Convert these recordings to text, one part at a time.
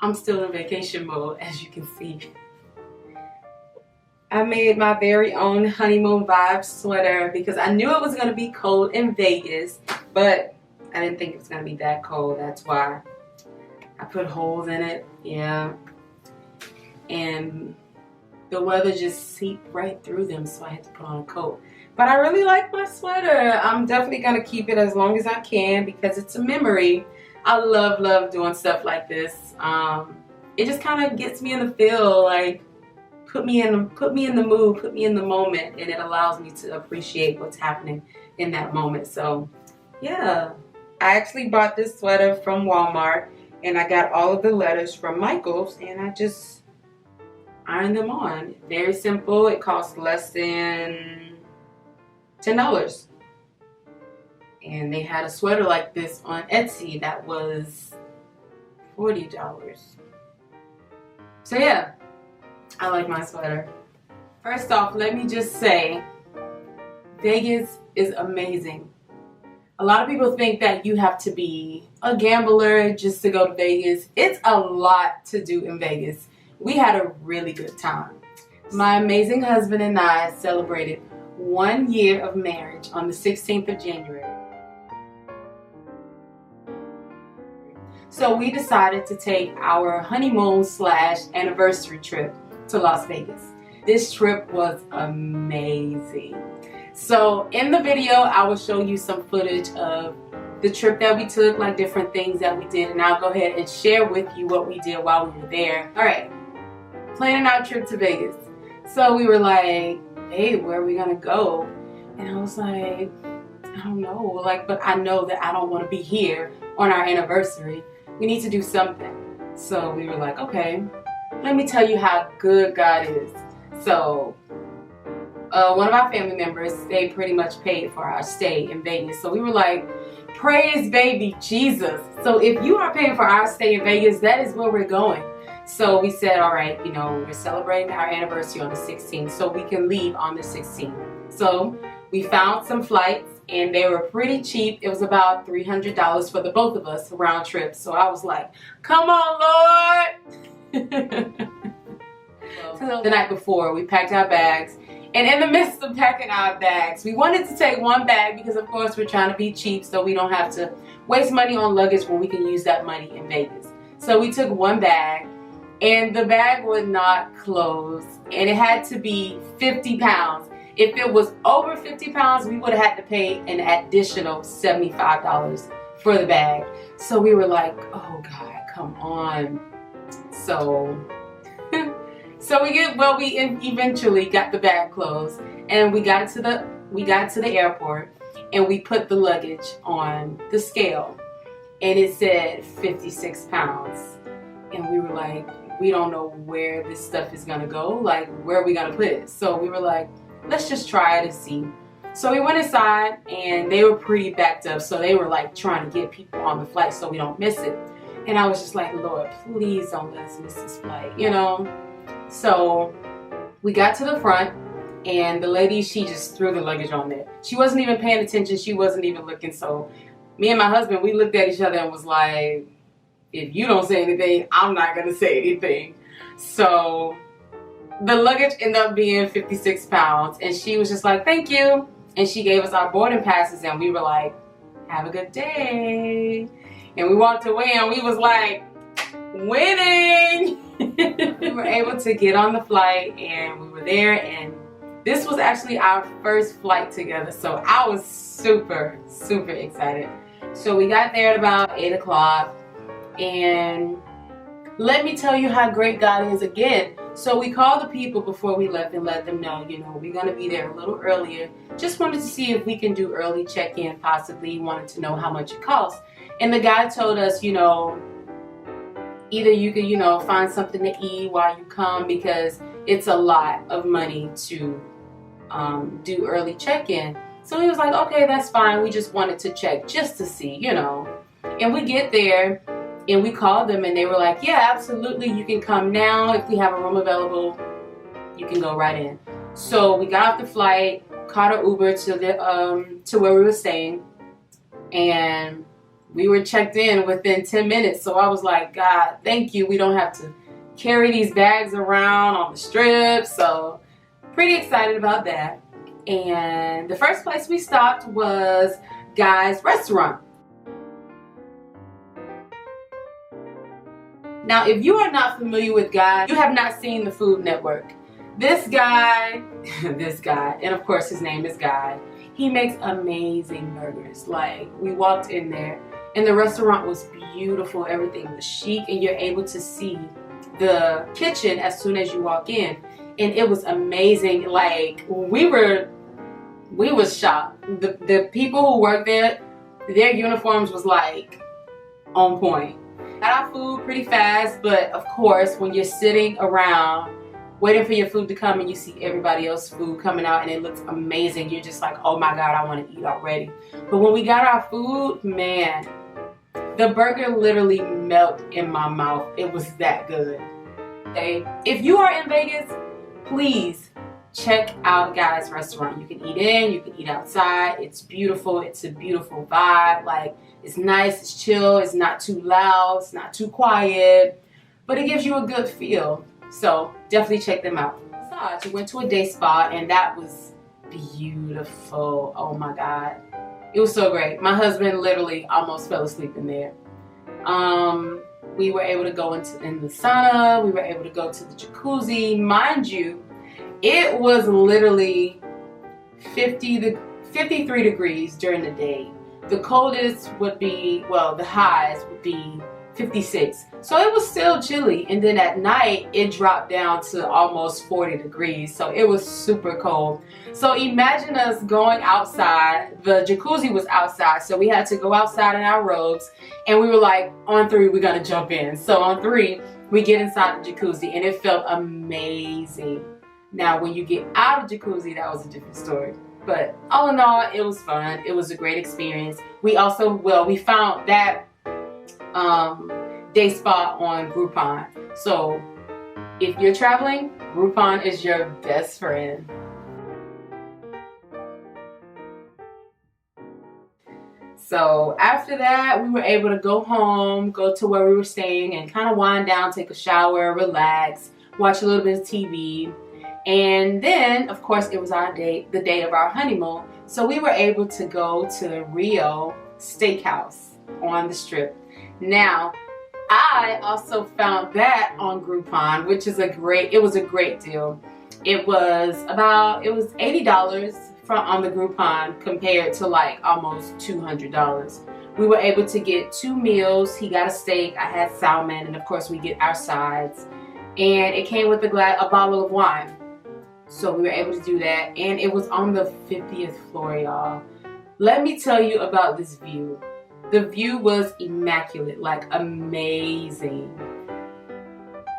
I'm still in vacation mode, as you can see. I made my very own honeymoon vibe sweater because I knew it was going to be cold in Vegas, but I didn't think it was going to be that cold. That's why I put holes in it. Yeah. And the weather just seeped right through them, so I had to put on a coat. But I really like my sweater. I'm definitely going to keep it as long as I can because it's a memory. I love doing stuff like this. It just kind of gets me in the feel, like put me in the mood, put me in the moment, and it allows me to appreciate what's happening in that moment. So yeah, I actually bought this sweater from Walmart, and I got all of the letters from Michael's, and I just ironed them on. Very simple. It cost less than $10. And they had a sweater like this on Etsy that was $40. So yeah, I like my sweater. First off, let me just say, Vegas is amazing. A lot of people think that you have to be a gambler just to go to Vegas. It's a lot to do in Vegas. We had a really good time. My amazing husband and I celebrated 1 year of marriage on the 16th of January. So we decided to take our honeymoon / anniversary trip to Las Vegas. This trip was amazing. So in the video, I will show you some footage of the trip that we took, like different things that we did, and I'll go ahead and share with you what we did while we were there. All right, planning our trip to Vegas. So we were like, hey, where are we gonna go? And I was like, I don't know, but I know that I don't want to be here on our anniversary. We need to do something. So we were like, okay, let me tell you how good God is. So one of our family members, they pretty much paid for our stay in Vegas. So we were like, praise baby Jesus. So if you are paying for our stay in Vegas, that is where we're going. So we said, all right, we're celebrating our anniversary on the 16th, so we can leave on the 16th. So we found some flights, and they were pretty cheap. It was about $300 for the both of us round trip. So I was like, come on, Lord. So the night before, we packed our bags. And in the midst of packing our bags, we wanted to take one bag because, of course, we're trying to be cheap so we don't have to waste money on luggage when we can use that money in Vegas. So we took one bag, and the bag would not close, and it had to be 50 pounds. If it was over 50 pounds, we would have had to pay an additional $75 for the bag. So we were like, oh God, come on. So we eventually got the bag closed, and we got to the airport, and we put the luggage on the scale, and it said 56 pounds. And we were like, we don't know where this stuff is gonna go, like where are we gonna put it? So we were like, let's just try it and see. So we went inside, and they were pretty backed up, so they were like trying to get people on the flight so we don't miss it. And I was just like, Lord, please don't let us miss this flight, So we got to the front, and the lady, she just threw the luggage on there. She wasn't even paying attention. She wasn't even looking. So me and my husband, we looked at each other and was like, if you don't say anything, I'm not going to say anything. So the luggage ended up being 56 pounds, and she was just like, thank you. And she gave us our boarding passes, and we were like, have a good day. And we walked away, and we was like, winning. We were able to get on the flight, and we were there, and this was actually our first flight together. So I was super, super excited. So we got there at about 8 o'clock, and let me tell you how great God is again. So we called the people before we left and let them know, we're going to be there a little earlier. Just wanted to see if we can do early check-in, possibly. Wanted to know how much it costs. And the guy told us, either you can, find something to eat while you come, because it's a lot of money to do early check-in. So he was like, okay, that's fine. We just wanted to check just to see, And we get there, and we called them, and they were like, yeah, absolutely, you can come now. If we have a room available, you can go right in. So we got off the flight, caught an Uber to where we were staying, and we were checked in within 10 minutes. So I was like, God, thank you. We don't have to carry these bags around on the strip. So pretty excited about that. And the first place we stopped was Guy's Restaurant. Now, if you are not familiar with Guy, you have not seen the Food Network. This guy, and of course his name is Guy, he makes amazing burgers. Like, we walked in there and the restaurant was beautiful. Everything was chic and you're able to see the kitchen as soon as you walk in. And it was amazing. Like, we was shocked. The people who worked there, their uniforms was like on point. Got our food pretty fast, but of course when you're sitting around waiting for your food to come and you see everybody else's food coming out and it looks amazing, you're just like, oh my God, I want to eat already. But when we got our food, man, the burger literally melted in my mouth. It was that good. Okay, if you are in Vegas, please check out Guy's Restaurant. You can eat in, you can eat outside. It's beautiful. It's a beautiful vibe. Like, it's nice, it's chill, it's not too loud, it's not too quiet, but it gives you a good feel. So definitely check them out. Massage. We went to a day spa and that was beautiful. Oh my God. It was so great. My husband literally almost fell asleep in there. We were able to go in the sauna. We were able to go to the jacuzzi. Mind you, it was literally 53 degrees during the day. The coldest would be, well, the highs would be 56. So it was still chilly. And then at night, it dropped down to almost 40 degrees. So it was super cold. So imagine us going outside. The jacuzzi was outside. So we had to go outside in our robes. And we were like, on 3, we're going to jump in. So on 3, we get inside the jacuzzi. And it felt amazing. Now, when you get out of jacuzzi, that was a different story. But all in all, it was fun. It was a great experience. We also, we found that day spa on Groupon. So if you're traveling, Groupon is your best friend. So after that, we were able to go home, go to where we were staying and kind of wind down, take a shower, relax, watch a little bit of TV. And then, of course, it was the day of our honeymoon. So we were able to go to Rio Steakhouse on the Strip. Now, I also found that on Groupon, which is it was a great deal. It was $80 on the Groupon compared to like almost $200. We were able to get 2 meals. He got a steak, I had salmon, and of course we get our sides. And it came with a bottle of wine. So we were able to do that, and it was on the 50th floor, y'all. Let me tell you about this view. The view was immaculate, like amazing.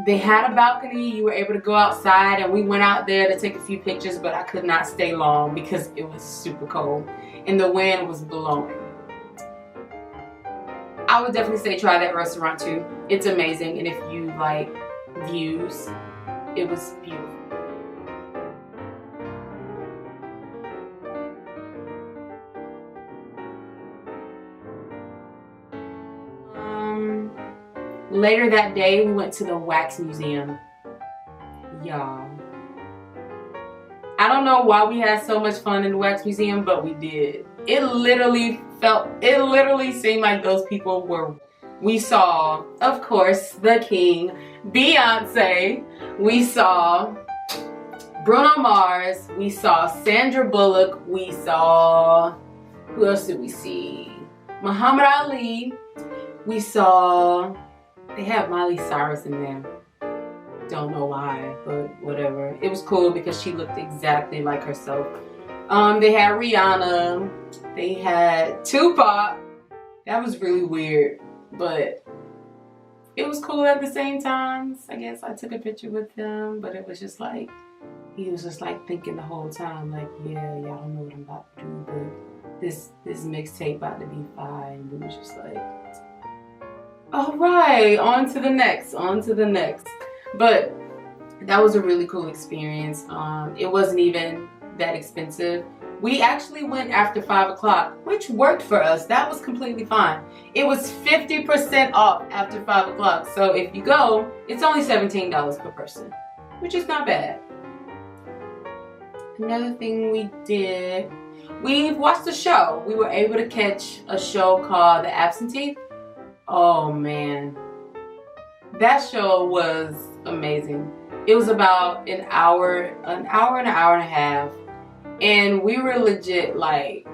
They had a balcony. You were able to go outside, and we went out there to take a few pictures, but I could not stay long because it was super cold and the wind was blowing. I would definitely say try that restaurant too. It's amazing, and if you like views, it was beautiful. Later that day, we went to the Wax Museum. Y'all, I don't know why we had so much fun in the Wax Museum, but we did. It literally seemed like those people were. We saw, of course, the king, Beyonce. We saw Bruno Mars. We saw Sandra Bullock. We saw, who else did we see? Muhammad Ali. We saw, they had Miley Cyrus in there. Don't know why, but whatever. It was cool because she looked exactly like herself. They had Rihanna. They had Tupac. That was really weird, but it was cool at the same time. I guess I took a picture with him, but it was just like, he was just like thinking the whole time, like, yeah, y'all don't know what I'm about to do, but this mixtape about to be fire. And we was just like, all right, on to the next. But that was a really cool experience. It wasn't even that expensive. We actually went after 5 o'clock, which worked for us. That was completely fine. It was 50% off after 5 o'clock. So if you go, it's only $17 per person, which is not bad. Another thing we did, we watched a show. We were able to catch a show called The Absentee. Oh man, that show was amazing. It was about an hour and an hour and a half. And we were legit like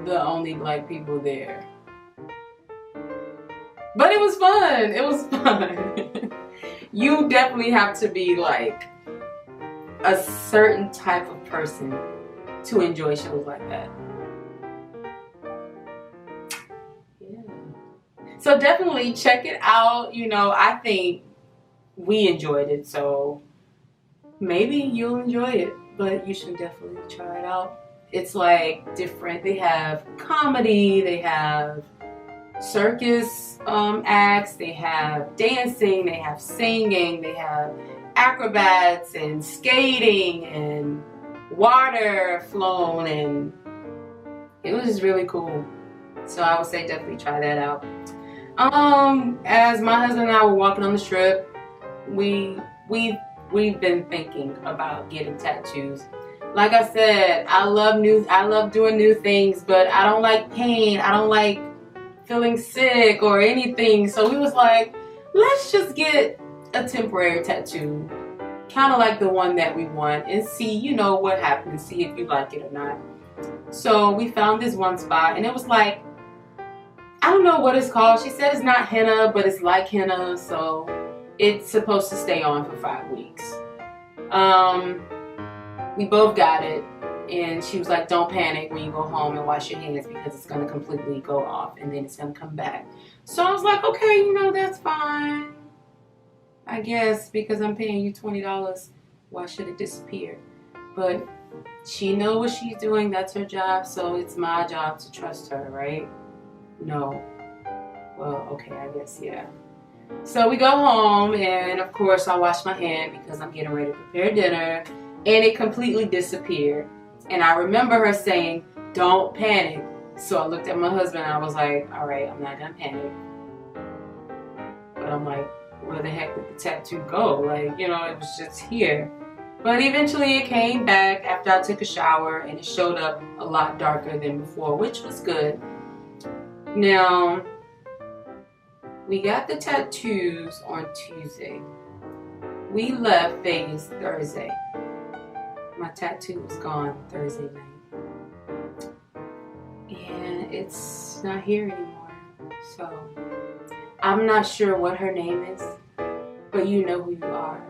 the only black people there. But it was fun. It was fun. You definitely have to be like a certain type of person to enjoy shows like that. Yeah. So definitely check it out. You know, I think we enjoyed it, so maybe you'll enjoy it. But you should definitely try it out. It's like different. They have comedy, they have circus acts, they have dancing, they have singing, they have acrobats and skating and water flown, and it was just really cool. So I would say definitely try that out. As my husband and I were walking on the strip, we've been thinking about getting tattoos. Like I said, I love doing new things, but I don't like pain. I don't like feeling sick or anything. So we was like, let's just get a temporary tattoo, kind of like the one that we want, and see, you know, what happens, see if you like it or not. So we found this one spot, and it was like, I don't know what it's called. She said it's not henna, but it's like henna, so it's supposed to stay on for 5 weeks. We both got it, and she was like, don't panic when you go home and wash your hands, because it's going to completely go off and then it's going to come back. So I was like, okay, you know, that's fine, I guess, because I'm paying you $20. Why should it disappear? But she knows what she's doing. That's her job, so it's my job to trust her, right? No. Well, okay, I guess, yeah. So we go home, and of course I wash my hand because I'm getting ready to prepare dinner, and it completely disappeared. And I remember her saying, don't panic. So I looked at my husband and I was like, all right, I'm not gonna panic. But I'm like, where the heck did the tattoo go? Like, you know, it was just here. But eventually it came back after I took a shower, and it showed up a lot darker than before, which was good. Now, we got the tattoos on Tuesday. We left Vegas Thursday. My tattoo was gone Thursday night. And it's not here anymore. So, I'm not sure what her name is, but you know who you are.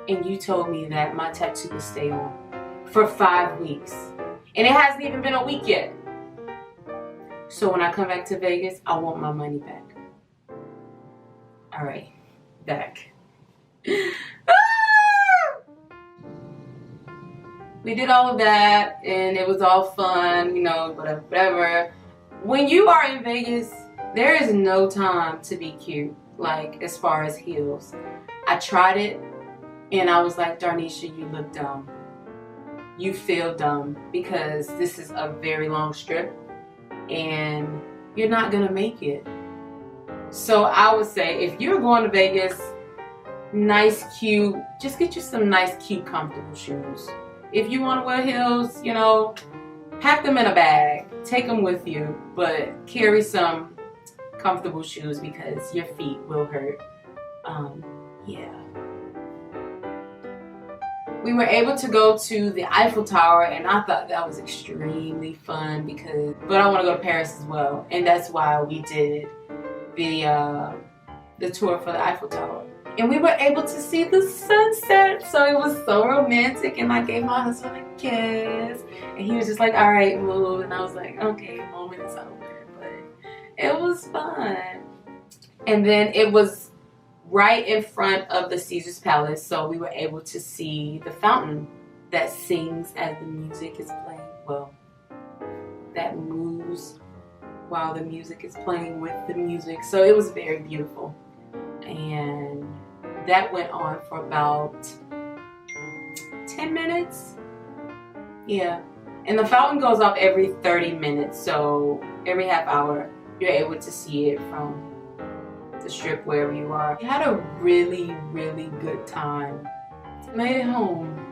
And you told me that my tattoo would stay on for 5 weeks. And it hasn't even been a week yet. So when I come back to Vegas, I want my money back. Alright, back. We did all of that, and it was all fun, you know, whatever. When you are in Vegas, there is no time to be cute, like as far as heels. I tried it, and I was like, Darnisha, you look dumb. You feel dumb, because this is a very long strip, and you're not gonna make it. So I would say, if you're going to Vegas, nice, cute, just get you some nice, cute, comfortable shoes. If you want to wear heels, you know, pack them in a bag, take them with you, but carry some comfortable shoes because your feet will hurt. Yeah. We were able to go to the Eiffel Tower, and I thought that was extremely fun but I want to go to Paris as well, and that's why we did the tour for the Eiffel Tower. And we were able to see the sunset, so it was so romantic, and I gave my husband a kiss, and he was just like, all right, move, and I was like, okay, moment is over, but it was fun. And then it was right in front of the Caesar's Palace, so we were able to see the fountain that sings as the music is playing, well, that moves while the music is playing with the music, so it was very beautiful. And that went on for about 10 minutes. Yeah, And the fountain goes off every 30 minutes, so every half hour you're able to see it from the strip wherever you are. We had a really, really good time. Made it home.